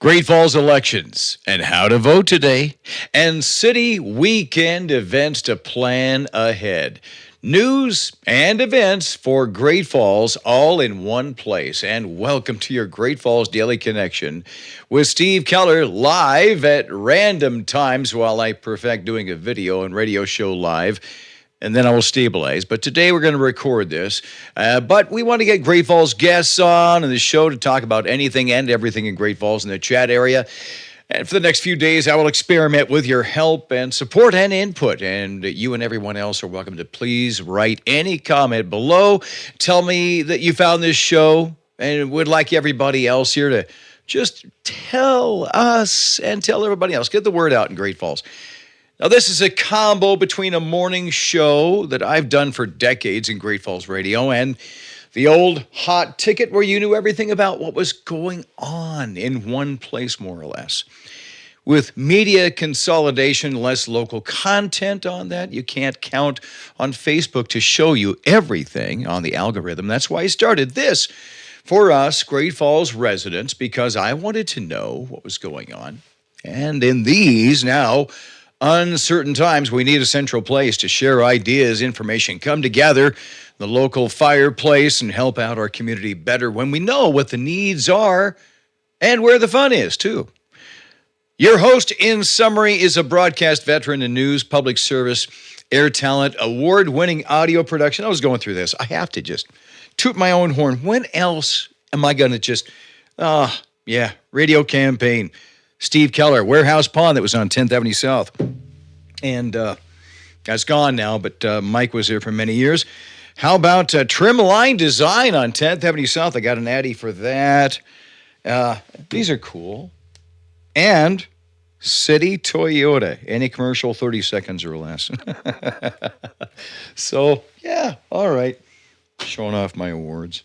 Great Falls elections and how to vote today, and city weekend events to plan ahead. News and events for Great Falls all in one place. And welcome to your Great Falls Daily Connection with Steve Keller live at random times while I perfect doing a video and radio show live. And then I will stabilize. But today we're going to record this. But we want to get Great Falls guests on the show to talk about anything and everything in Great Falls in the chat area. And for the next few days, I will experiment with your help and support and input. And you and everyone else are welcome to please write any comment below. Tell me that you found this show and would like everybody else here to just tell us and tell everybody else. Get the word out in Great Falls. Now, this is a combo between a morning show that I've done for decades in Great Falls Radio and the old hot ticket where you knew everything about what was going on in one place, more or less. With media consolidation, less local content on that, you can't count on Facebook to show you everything on the algorithm. That's why I started this for us Great Falls residents, because I wanted to know what was going on. And in these now uncertain times, we need a central place to share ideas, information, come together, the local fireplace, and help out our community better when we know what the needs are and where the fun is, too. Your host, in summary, is a broadcast veteran in news, public service, air talent, award-winning audio production. I was going through this. I have to just toot my own horn. When else am I going to just, radio campaign, Steve Keller, Warehouse Pond that was on 10th Avenue South. And that's gone now, but Mike was there for many years. How about Trim Line Design on 10th Avenue South? I got an Addy for that. These are cool. And City Toyota, any commercial 30 seconds or less. So, yeah, all right. Showing off my awards.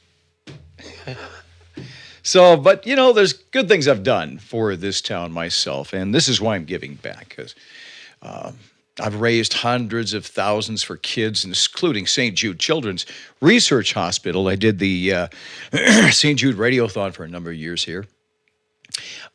So, but, there's good things I've done for this town myself, and this is why I'm giving back, because I've raised hundreds of thousands for kids, including St. Jude Children's Research Hospital. I did the St. Jude Radiothon for a number of years here.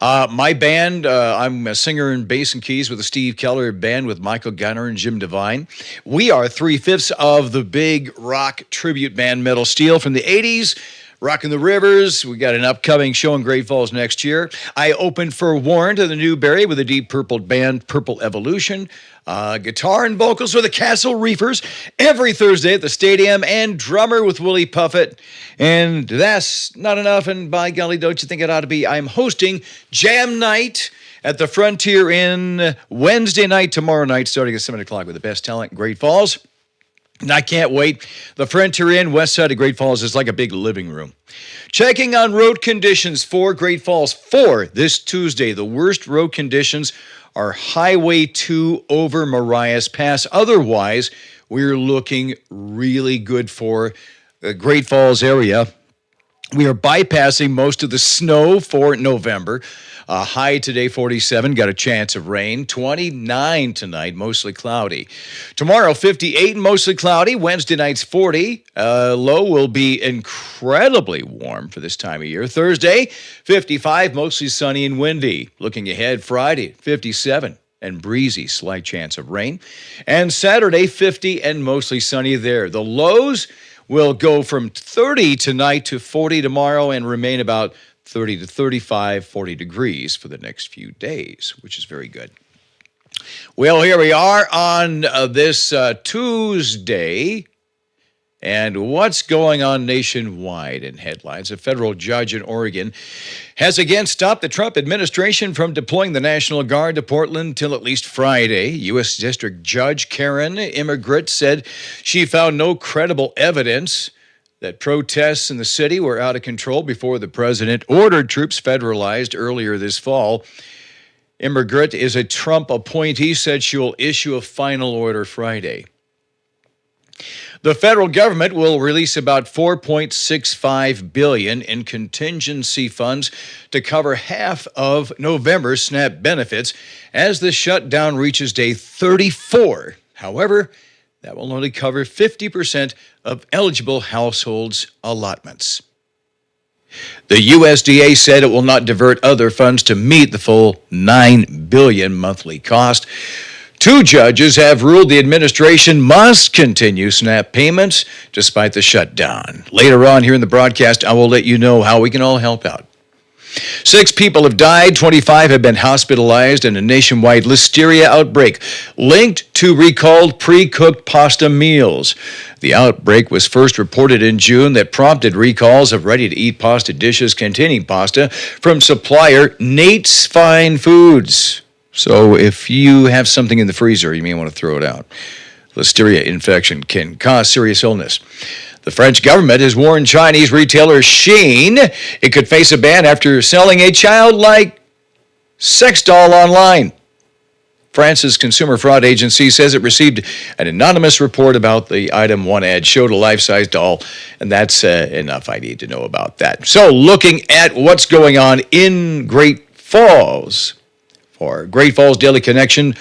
My band, I'm a singer in bass and keys with the Steve Keller Band with Michael Gunner and Jim Devine. We are 3/5 of the big rock tribute band Metal Steel from the 80s. Rockin' the Rivers. We got an upcoming show in Great Falls next year. I opened for Warrant of the Newberry with a Deep Purple band, Purple Evolution. Guitar and vocals for the Castle Reefers every Thursday at the stadium, and drummer with Willie Puffett. And that's not enough, and by golly, don't you think it ought to be? I'm hosting Jam Night at the Frontier Inn Wednesday night, tomorrow night, starting at 7 o'clock with the best talent in Great Falls. And I can't wait. The Frontier Inn, west side of Great Falls, is like a big living room. Checking on road conditions for Great Falls for this Tuesday. The worst road conditions are Highway 2 over Marias Pass. Otherwise, we're looking really good for the Great Falls area. We are bypassing most of the snow for November. High today, 47. Got a chance of rain. 29 tonight, mostly cloudy. Tomorrow, 58 and mostly cloudy. Wednesday night's 40. Low will be incredibly warm for this time of year. Thursday, 55, mostly sunny and windy. Looking ahead, Friday, 57 and breezy, slight chance of rain. And Saturday, 50 and mostly sunny there. The lows will go from 30 tonight to 40 tomorrow and remain about 30 to 35, 40 degrees for the next few days, which is very good. Well, here we are on this Tuesday. And what's going on nationwide in headlines? A federal judge in Oregon has again stopped the Trump administration from deploying the National Guard to Portland till at least Friday. U.S. District Judge Karen Immigrant said she found no credible evidence that protests in the city were out of control before the president ordered troops federalized earlier this fall. Immigrant is a Trump appointee, said she will issue a final order Friday. The federal government will release about $4.65 billion in contingency funds to cover half of November's SNAP benefits as the shutdown reaches day 34. However, that will only cover 50% of eligible households' allotments. The USDA said it will not divert other funds to meet the full $9 billion monthly cost. Two judges have ruled the administration must continue SNAP payments despite the shutdown. Later on here in the broadcast, I will let you know how we can all help out. 6 people have died, 25 have been hospitalized in a nationwide listeria outbreak linked to recalled pre-cooked pasta meals. The outbreak was first reported in June that prompted recalls of ready-to-eat pasta dishes containing pasta from supplier Nate's Fine Foods. So if you have something in the freezer, you may want to throw it out. Listeria infection can cause serious illness. The French government has warned Chinese retailer Shein it could face a ban after selling a childlike sex doll online. France's Consumer Fraud Agency says it received an anonymous report about the item. One ad showed a life-size doll, and that's enough I need to know about that. So looking at what's going on in Great Falls, for Great Falls Daily Connection,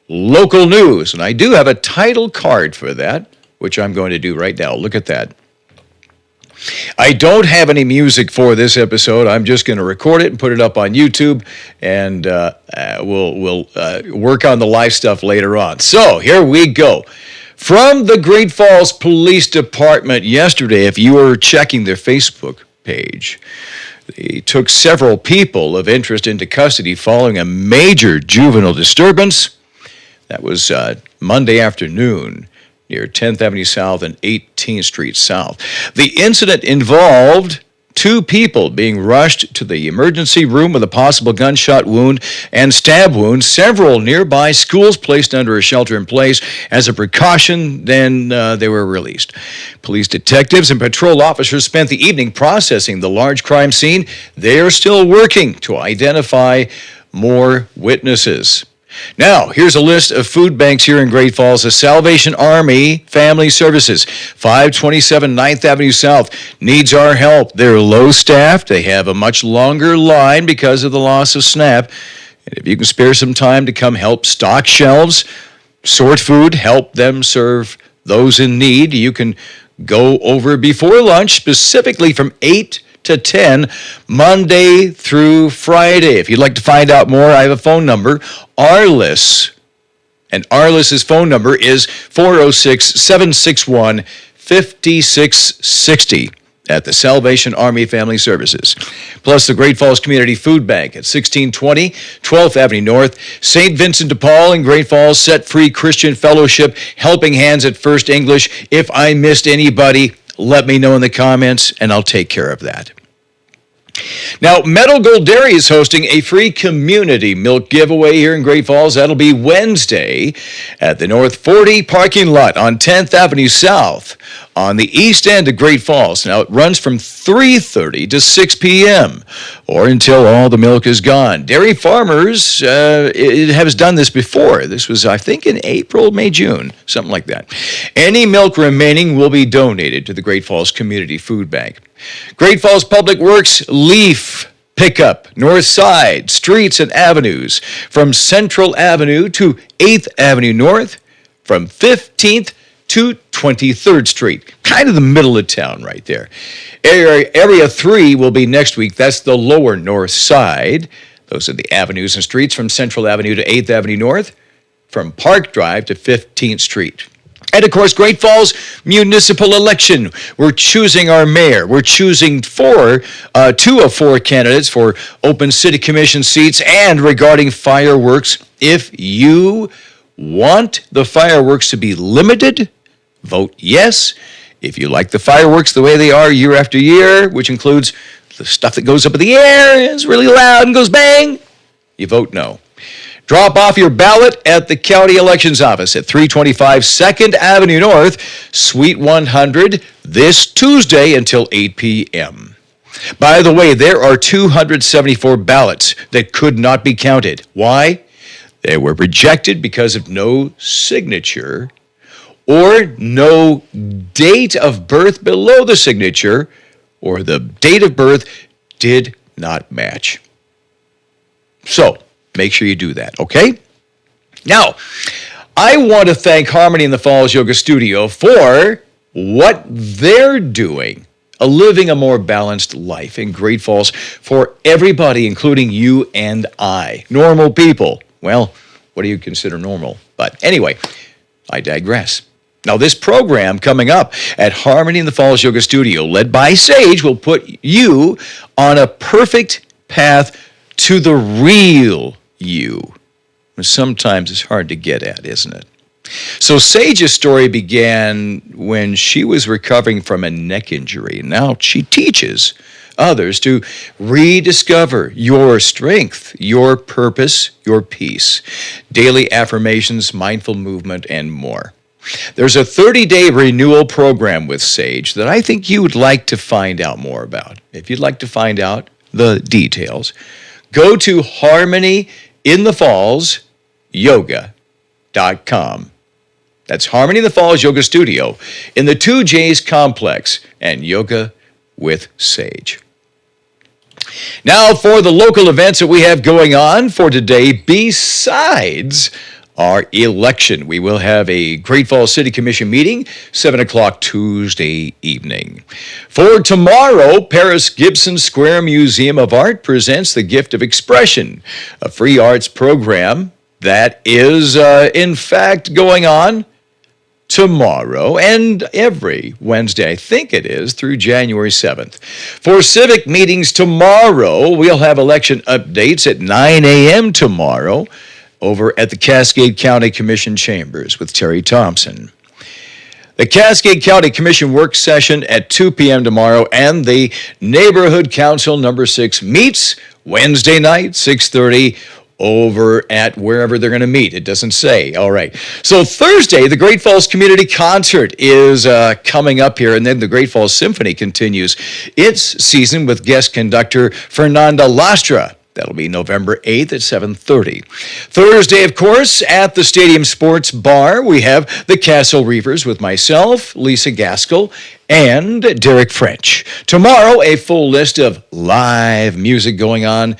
local news. And I do have a title card for that, which I'm going to do right now. Look at that. I don't have any music for this episode. I'm just going to record it and put it up on YouTube, and we'll work on the live stuff later on. So here we go. From the Great Falls Police Department yesterday, if you were checking their Facebook page, they took several people of interest into custody following a major juvenile disturbance. That was Monday afternoon near 10th Avenue South and 18th Street South. The incident involved 2 people being rushed to the emergency room with a possible gunshot wound and stab wound. Several nearby schools placed under a shelter-in-place as a precaution. Then they were released. Police detectives and patrol officers spent the evening processing the large crime scene. They are still working to identify more witnesses. Now, here's a list of food banks here in Great Falls. The Salvation Army Family Services, 527 9th Avenue South, needs our help. They're low-staffed. They have a much longer line because of the loss of SNAP. And if you can spare some time to come help stock shelves, sort food, help them serve those in need, you can go over before lunch, specifically from 8 to 10, Monday through Friday. If you'd like to find out more, I have a phone number, Arliss. And Arliss's phone number is 406-761-5660 at the Salvation Army Family Services. Plus the Great Falls Community Food Bank at 1620 12th Avenue North. St. Vincent de Paul in Great Falls, Set Free Christian Fellowship, Helping Hands at First English. If I missed anybody, let me know in the comments, and I'll take care of that. Now, Meadow Gold Dairy is hosting a free community milk giveaway here in Great Falls. That'll be Wednesday at the North 40 parking lot on 10th Avenue South on the east end of Great Falls. Now, it runs from 3:30 to 6 p.m. or until all the milk is gone. Dairy farmers it has done this before. This was, I think, in April, May, June, something like that. Any milk remaining will be donated to the Great Falls Community Food Bank. Great Falls Public Works leaf pickup, north side, streets and avenues, from Central Avenue to 8th Avenue North, from 15th to 23rd Street, kind of the middle of town right there. Area 3 will be next week. That's the lower north side. Those are the avenues and streets from Central Avenue to 8th Avenue North, from Park Drive to 15th Street. And, of course, Great Falls municipal election. We're choosing our mayor. We're choosing 2 of 4 candidates for open city commission seats. And regarding fireworks, if you want the fireworks to be limited, vote yes. If you like the fireworks the way they are year after year, which includes the stuff that goes up in the air, is really loud and goes bang, you vote no. Drop off your ballot at the County Elections Office at 325 2nd Avenue North, Suite 100, this Tuesday until 8 p.m. By the way, there are 274 ballots that could not be counted. Why? They were rejected because of no signature or no date of birth below the signature, or the date of birth did not match. So, make sure you do that, okay? Now, I want to thank Harmony in the Falls Yoga Studio for what they're doing living a more balanced life in Great Falls for everybody, including you and I. Normal people. Well, what do you consider normal? But anyway, I digress. Now, this program coming up at Harmony in the Falls Yoga Studio, led by Sage, will put you on a perfect path to the real you. Sometimes it's hard to get at, isn't it? So Sage's story began when she was recovering from a neck injury. Now she teaches others to rediscover your strength, your purpose, your peace, daily affirmations, mindful movement, and more. There's a 30-day renewal program with Sage that I think you would like to find out more about. If you'd like to find out the details, go to harmonyinthefallsyoga.com. That's Harmony in the Falls Yoga Studio in the 2J's Complex and Yoga with Sage. Now for the local events that we have going on for today, besides our election, we will have a Great Falls City Commission meeting, 7 o'clock Tuesday evening. For tomorrow, Paris Gibson Square Museum of Art presents The Gift of Expression, a free arts program that is, in fact, going on tomorrow and every Wednesday, I think it is, through January 7th. For civic meetings tomorrow, we'll have election updates at 9 a.m. tomorrow over at the Cascade County Commission Chambers with Terry Thompson. The Cascade County Commission work session at 2 p.m. tomorrow, and the Neighborhood Council number 6 meets Wednesday night, 6:30, over at wherever they're going to meet. It doesn't say. All right. So Thursday, the Great Falls Community Concert is coming up here, and then the Great Falls Symphony continues its season with guest conductor Fernanda Lastra. That'll be November 8th at 7:30. Thursday, of course, at the Stadium Sports Bar, we have the Castle Reavers with myself, Lisa Gaskell, and Derek French. Tomorrow, a full list of live music going on,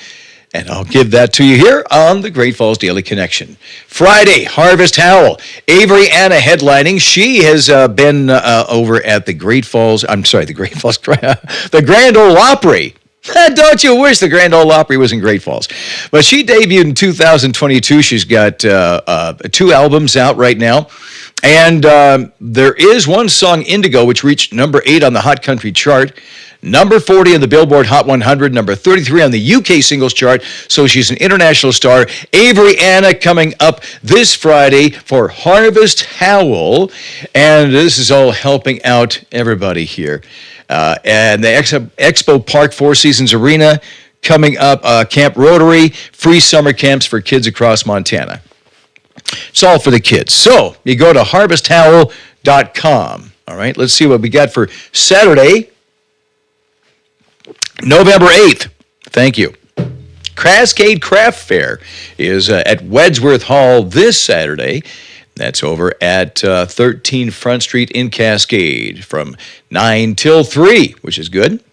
and I'll give that to you here on the Great Falls Daily Connection. Friday, Harvest Howl. Avery Anna headlining. She has been over at the Great Falls, the Grand Ole Opry. Don't you wish the Grand Ole Opry was in Great Falls? But she debuted in 2022. She's got 2 albums out right now. And there is one song, Indigo, which reached number 8 on the Hot Country chart, number 40 on the Billboard Hot 100, number 33 on the UK singles chart. So she's an international star. Avery Anna coming up this Friday for Harvest Howl. And this is all helping out everybody here. And the Expo Park Four Seasons Arena coming up, Camp Rotary, free summer camps for kids across Montana. It's all for the kids. So you go to harvesthowl.com. All right, let's see what we got for Saturday, November 8th. Thank you. Cascade Craft Fair is at Wedsworth Hall this Saturday. That's over at 13 Front Street in Cascade from 9 till 3, which is good.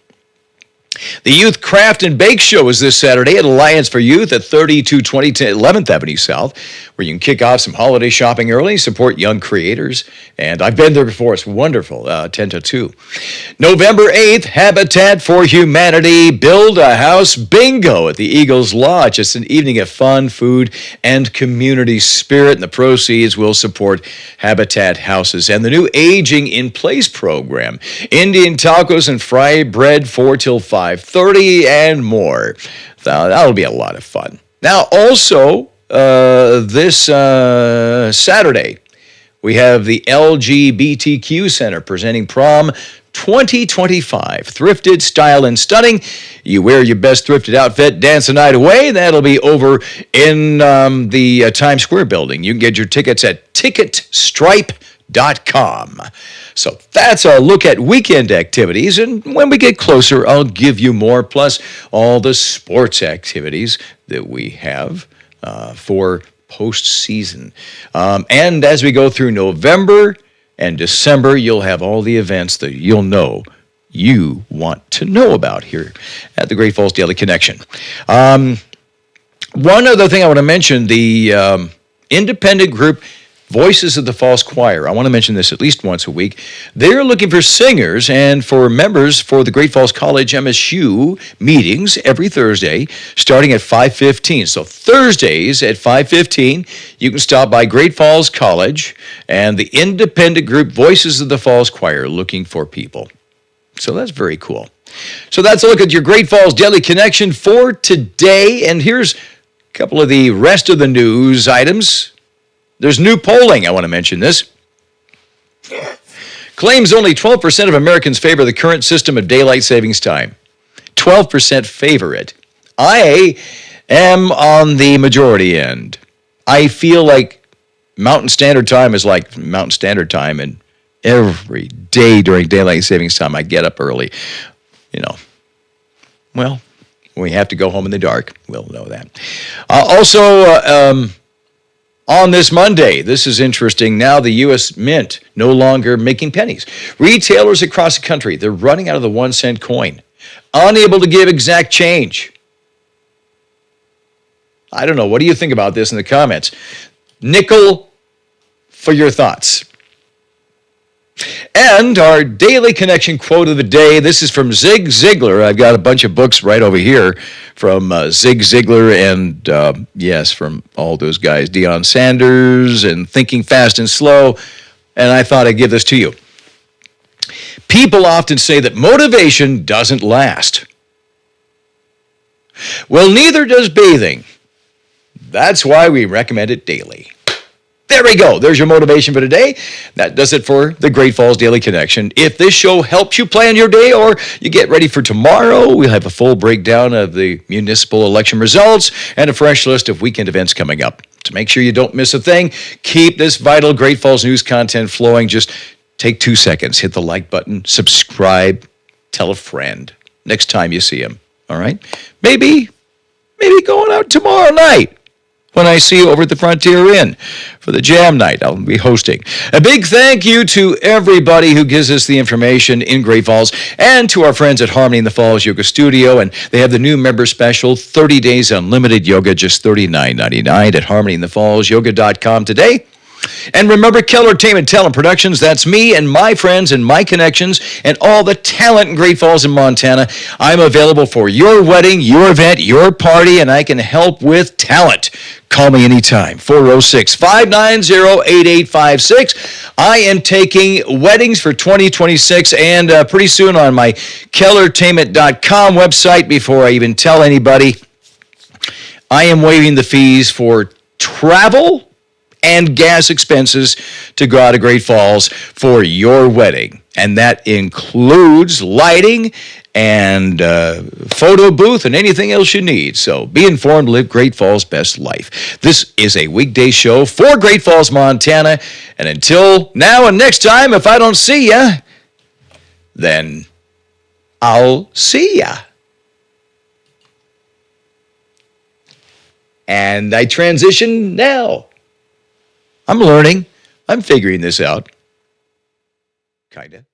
The Youth Craft and Bake Show is this Saturday at Alliance for Youth at 3220 11th Avenue South, where you can kick off some holiday shopping early, support young creators. And I've been there before. It's wonderful, 10 to 2. November 8th, Habitat for Humanity Build a House Bingo at the Eagles Lodge. It's an evening of fun, food, and community spirit, and the proceeds will support Habitat Houses and the new Aging in Place program. Indian tacos and fried bread 4 till 5:30 and more. That'll be a lot of fun. Now, also, this Saturday, we have the LGBTQ Center presenting Prom 2025. Thrifted, style, and stunning. You wear your best thrifted outfit, dance the night away. That'll be over in the Times Square building. You can get your tickets at ticketstripe.com. So that's a look at weekend activities, and when we get closer, I'll give you more, plus all the sports activities that we have for postseason. And as we go through November and December, you'll have all the events that you'll know you want to know about here at the Great Falls Daily Connection. One other thing I want to mention, the independent group Voices of the Falls Choir. I want to mention this at least once a week. They're looking for singers and for members for the Great Falls College MSU meetings every Thursday, starting at 5:15. So Thursdays at 5:15, you can stop by Great Falls College and the independent group Voices of the Falls Choir looking for people. So that's very cool. So that's a look at your Great Falls Daily Connection for today. And here's a couple of the rest of the news items. There's new polling. I want to mention this. Claims only 12% of Americans favor the current system of daylight savings time. 12% favor it. I am on the majority end. I feel like Mountain Standard Time is like Mountain Standard Time, and every day during daylight savings time I get up early. Well, we have to go home in the dark. We'll know that. On this Monday, this is interesting. Now the U.S. Mint no longer making pennies. Retailers across the country, they're running out of the 1-cent coin, unable to give exact change. I don't know. What do you think about this in the comments? Nickel for your thoughts. And our Daily Connection quote of the day, this is from Zig Ziglar. I've got a bunch of books right over here from Zig Ziglar and, yes, from all those guys, Deion Sanders and Thinking Fast and Slow, and I thought I'd give this to you. People often say that motivation doesn't last. Well, neither does bathing. That's why we recommend it daily. There we go. There's your motivation for today. That does it for the Great Falls Daily Connection. If this show helps you plan your day or you get ready for tomorrow, we'll have a full breakdown of the municipal election results and a fresh list of weekend events coming up. To make sure you don't miss a thing, keep this vital Great Falls news content flowing. Just take 2 seconds, hit the like button, subscribe, tell a friend next time you see him. All right? Maybe going out tomorrow night when I see you over at the Frontier Inn for the Jam Night I'll be hosting. A big thank you to everybody who gives us the information in Great Falls and to our friends at Harmony in the Falls Yoga Studio. And they have the new member special, 30 days unlimited yoga, just $39.99 at harmonyinthefallsyoga.com today. And remember, Keller Talent Productions, that's me and my friends and my connections and all the talent in Great Falls in Montana. I'm available for your wedding, your event, your party, and I can help with talent. Call me anytime, 406-590-8856. I am taking weddings for 2026 and pretty soon on my kellertainment.com website, before I even tell anybody, I am waiving the fees for travel and gas expenses to go out of Great Falls for your wedding. And that includes lighting and photo booth and anything else you need. So be informed, live Great Falls' best life. This is a weekday show for Great Falls, Montana. And until now and next time, if I don't see ya, then I'll see ya. And I transition now. I'm learning. I'm figuring this out. Kinda.